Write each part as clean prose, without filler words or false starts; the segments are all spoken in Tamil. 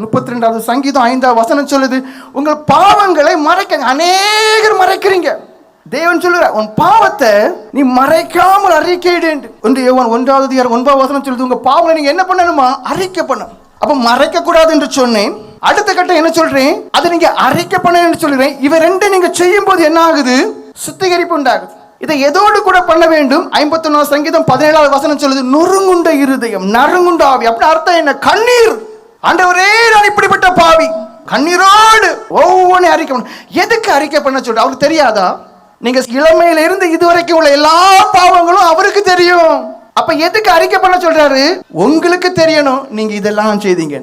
32வது சங்கீதம் 5வது வசனம் சொல்லுது, உங்கள் பாவங்களை மறைக்க அநேகர் மறைக்கிறீங்க. தேவன் சொல்லுற உன் பாவத்தை நீ மறைக்காமல் அறிக்கையிடு. 1 யோவான் 1வது வசனம் சொல்லுது, உங்க பாவங்களை நீங்க என்ன பண்ணணுமா? அறிக்கை பண்ணணும். அப்ப மறைக்க கூடாது என்று சொன்னேன். அடுத்த கட்டம் என்ன சொல்றேன்? அதை நீங்க அறிக்கை பண்ண என்று சொல்றேன். இவ ரெண்டு நீங்க செய்யும் போது என்ன ஆகுது? சுத்திகரிப்பு உண்டாகுது. இதை எதோடு கூட பண்ண வேண்டும்? 51வது சங்கீதம் 17வது வசனம் சொல்லுது, நொறுங்குண்ட இருதயம், நறுங்குண்ட ஆவி. அப்படி அர்த்தம் என்ன? கண்ணீர். ஆண்டவரே, நான் இப்படிப்பட்ட பாவி, கண்ணீரோடு ஒவ்வொன்றையும் அறிக்கை பண்ண. எதுக்கு அறிக்கை பண்ண சொல்ற? அவருக்கு தெரியாதா? நீங்க இளமையில இருந்து இதுவரைக்கும் உள்ள எல்லா பாவங்களும் அவருக்கு தெரியும். அப்ப எதுக்கு அறிக்கை பண்ண சொல்றாரு? உங்களுக்கு தெரியணும் நீங்க இதெல்லாம் செய்தீங்க.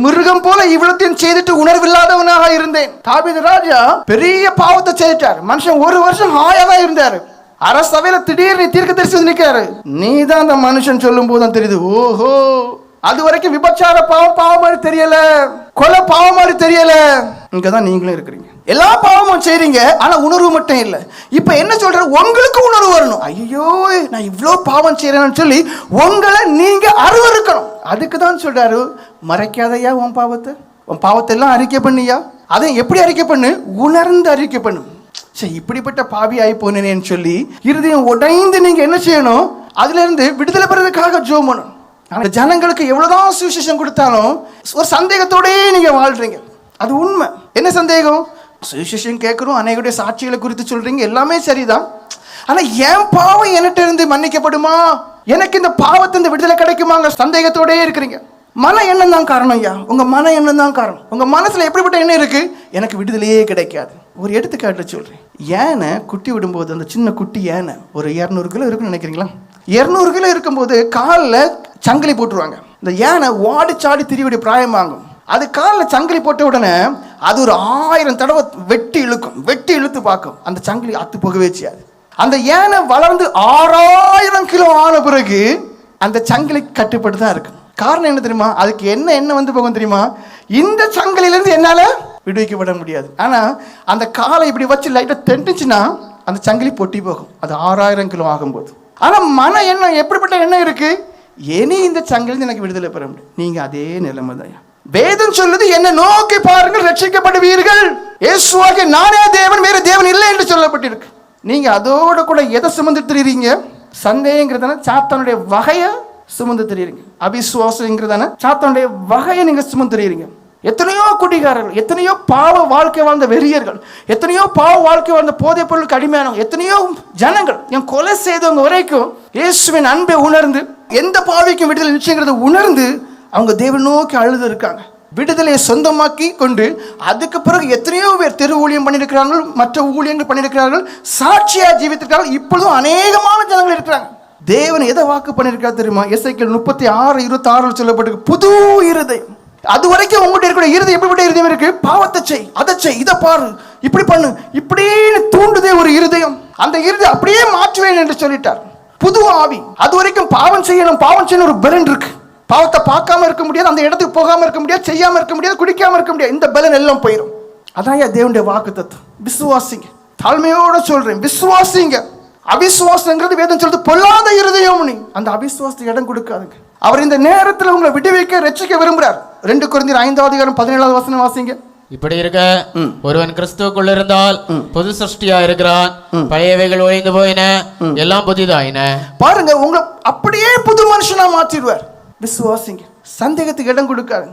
மிருகம் போல இவ்வளத்தையும் செய்துட்டு உணர்வில்லாதவனாக இருந்தேன். தாவீது ராஜா பெரிய பாவத்தை செய்தார். மனுஷன் 1 வருஷம் ஹாயாதான் இருந்தாரு. அரசவையில திடீர்னு தீர்க்கதரிசி நிற்கிறாரு. நீ தான் அந்த மனுஷன் சொல்லும் போதுதான் தெரியுது, ஓஹோ, அது வரைக்கும் விபச்சார பாவம் மாதிரி தெரியல, கொலை பாவம் மாதிரி தெரியல. இங்கதான் நீங்களும் இருக்கிறீங்க. எல்லா பாவமும் செய்றீங்க, ஆனா உணர்வு மட்டும் இல்ல. இப்ப என்ன சொல்ற? உங்களுக்கு உணர்வு வரணும். ஐயோ, நான் இவ்வளவு பாவம் செய்யறேன்னு சொல்லி உங்களை நீங்க அருவருக்கணும். அதுக்கு தான் சொல்றாரு, மறைக்காதையா உன் பாவத்தை எல்லாம் அறிக்கை பண்ணியா. அதை எப்படி அறிக்கை பண்ணு? உணர்ந்து அறிக்கை பண்ணு. சரி, இப்படிப்பட்ட பாவி ஆகி போனேன்னு சொல்லி இருதயம் உடைந்து நீங்க என்ன செய்யணும்? அதுல இருந்து விடுதலை பெறதுக்காக ஜெபம் பண்ணணும். அந்த ஜனங்களுக்கு எவ்வளவுதான் சுவிசேஷம் கொடுத்தாலும் ஒரு சந்தேகத்தோடயே நீங்க வாழ்றீங்க. அது உண்மை. என்ன சந்தேகம்? சுவிசேஷம் கேட்கிறோம், அநேகருடைய சாட்சிகளை குறித்து சொல்றீங்க, எல்லாமே சரிதான். ஆனா என் பாவம் என்கிட்ட இருந்து மன்னிக்கப்படுமா? எனக்கு இந்த பாவத்தை இந்த விடுதலை கிடைக்குமாங்க சந்தேகத்தோடயே இருக்கிறீங்க. மன எண்ணம் தான் காரணம். ஐயா, உங்க மன எண்ணம் தான் காரணம். உங்க மனசுல எப்படிப்பட்ட எண்ணம் இருக்கு? எனக்கு விடுதலையே கிடைக்காது. ஒரு எடுத்துக்காட்டு சொல்றேன். யானை குட்டி விடும்போது, அந்த சின்ன குட்டி யானை ஒரு 200 கிலோ இருக்குன்னு நினைக்கிறீங்களா? 200 கிலோ இருக்கும்போது காலில் சங்கிலி போட்டுருவாங்க. இந்த யானை வாடி சாடி திரிவிட பிராயம் வாங்கும். அது காலில் சங்கிலி போட்ட உடனே அது ஒரு 1000 தடவை வெட்டி இழுத்து பார்க்கும். அந்த சங்கிலி அத்து போகவே செய்யாது. அந்த யானை வளர்ந்து 6000 கிலோ ஆன பிறகு அந்த சங்கிலி கட்டுப்பட்டு தான் இருக்கும். காரணம் என்ன தெரியுமா? அதுக்கு என்ன வந்து போகும் தெரியுமா? இந்த சங்கிலிருந்து என்னால விடுவிக்கப்பட முடியாது. ஆனா அந்த காலை இப்படி வச்சு லைட்டா தெண்டுச்சுன்னா அந்த சங்கிலி பொட்டி போகும். அது 6000 கிலோ ஆகும்போது. ஆனா மன எண்ணம் எப்படிப்பட்ட எண்ணம் இருக்கு? இனி இந்த சங்கிலிருந்து எனக்கு விடுதலை பெற முடியும். நீங்க அதே நிலைமை தான். வேதம் சொல்லுது, என்னை நோக்கி பாருங்கள் ரட்சிக்கப்படுவீர்கள், இயேசுவாகிய நானே தேவன், வேற தேவன் இல்லை என்று சொல்லப்பட்டிருக்கு. நீங்க அதோட கூட எதை சுமந்து தெரியுறீங்க? சந்தேகங்கிறதான சாத்தானுடைய வகையை சுமந்து தெரியுறீங்க. அவிசுவாசங்கிறதான சாத்தானுடைய வகையை நீங்க சுமந்து தெரியுறீங்க. எத்தனையோ குடிகாரர்கள், எத்தனையோ பாவ வாழ்க்கை வாழ்ந்த வெறியர்கள், எத்தனையோ பாவ வாழ்க்கை வாழ்ந்த போதைப் பொருளுக்கு அடிமையானவங்க, எத்தனையோ ஜனங்கள், என் கொலை செய்தவங்க வரைக்கும் இயேசுவின் அன்பை உணர்ந்து எந்த பாவிக்கும் விடுதலை நிச்சயங்கிறத உணர்ந்து அவங்க தேவன் நோக்கி அழுது இருக்காங்க. விடுதலையை சொந்தமாக்கி கொண்டு அதுக்கு பிறகு எத்தனையோ பேர் தெரு ஊழியம் பண்ணியிருக்கிறார்கள், மற்ற ஊழியங்கள் பண்ணியிருக்கிறார்கள், சாட்சியா ஜீவித்திருக்கிறார்கள். இப்பொழுதும் அநேகமான ஜனங்கள் இருக்கிறாங்க. தேவன் எதை வாக்கு பண்ணியிருக்காரு தெரியுமா? எசேக்கியேல் 36:26 சொல்லப்பட்டிருக்கு, புது இருதயம். அது வரைக்கும் உங்கள்கிட்ட இருக்கிற இருதயம் எப்படிப்பட்ட இருதயம் இருக்கு? பாவத்தை செய், அதை செய், இதை பாரு, இப்படி பண்ணு, இப்படின்னு தூண்டுதே ஒரு இருதயம். அந்த இருதயம் அப்படியே மாற்றுவேன் என்று சொல்லிட்டார். புது ஆவி. அது வரைக்கும் பாவம் செய்யணும் ஒரு பலன் இருக்கு. பாவத்தை பார்க்காம இருக்க முடியாது, அந்த இடத்துக்கு போகாம இருக்க முடியாது, செய்யாம இருக்க முடியாது, குடிக்காம இருக்க முடியாது. இந்த பலன் எல்லாம் போயிடும். அதான் தேவனுடைய வாக்கு தத்துவம். விசுவாசிங்க. தாழ்மையோட சொல்றேன், விசுவாசிங்க. அவிசுவாசங்கிறது வேதம் சொல்றது பொல்லாத இருதயம். அந்த அவிசுவாசத்துக்கு இடம் கொடுக்காதுங்க. அவர் இந்த நேரத்தில் உங்களை விடுவிக்க ரட்சிக்க விரும்புறார். 2 கொரிந்தியர் 5:17 வசனம் வாசிங்க. இப்படி இருக்க ஒருவன் கிறிஸ்துவுக்குள் இருந்தால் புது சிருஷ்டியா இருக்கிறான், பழையவைகள் ஒழிந்து போயின, எல்லாம் புதிதாயின. பாருங்க, உங்களை அப்படியே புது மனுஷனா மாற்றிடுவார். விசுவாசிங்க. சந்தேகத்துக்கு இடம் கொடுக்காது.